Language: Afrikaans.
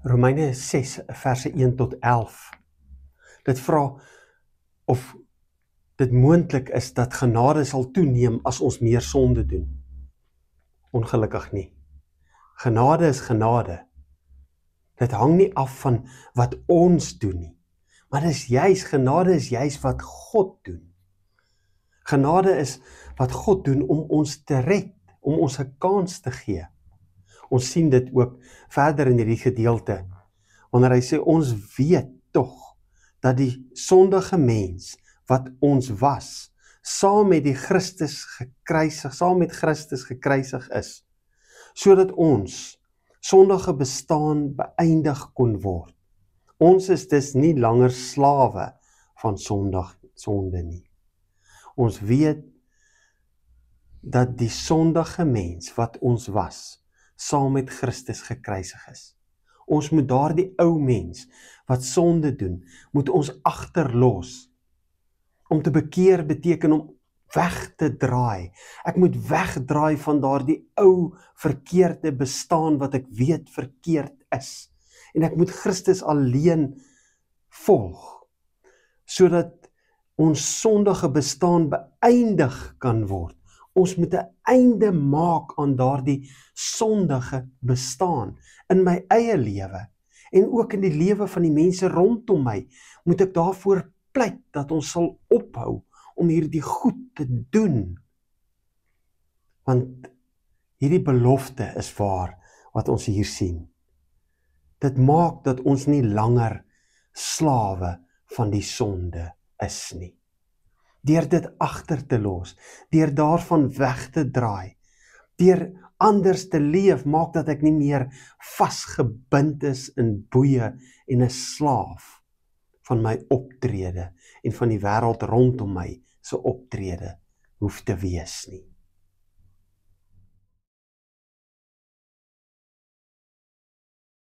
Romeine 6 verse 1 tot 11. Dit vra of dit moontlik is dat genade sal toeneem as ons meer sonde doen. Ongelukkig nie. Genade is genade. Dit hang nie af van wat ons doen nie. Maar genade is juis wat God doen. Genade is wat God doen om ons te red, om ons 'n kans te gee. Ons sien dit ook verder in hierdie gedeelte, wanneer hy sê, ons weet tog, dat die sondige mens, wat ons was, saam met Christus gekruisig is, sodat ons sondige bestaan beëindig kon word. Ons is dus nie langer slawe van sonde nie. Ons weet dat die sondige mens wat ons was, saam met Christus gekruisig is. Ons moet daardie ou mens wat sonde doen, moet ons agterlos. Om te bekeer beteken om weg te draai. Ek moet wegdraai van daardie ou verkeerde bestaan wat ek weet verkeerd is. En ek moet Christus alleen volg, sodat ons sondige bestaan beëindig kan word. Ons moet 'n einde maak aan daardie sondige bestaan in my eie lewe en ook in die lewe van die mense rondom my. Moet ek daarvoor pleit dat ons sal ophou om hierdie goed te doen. Want hierdie belofte is waar wat ons hier sien. Dit maak dat ons nie langer slawe van die sonde is nie. Deur dit agter te los, deur daarvan weg te draai, deur anders te leef, maak dat ek nie meer vasgebind is in boeye en 'n slaaf van my optrede en van die wêreld rondom my se optrede hoef te wees nie.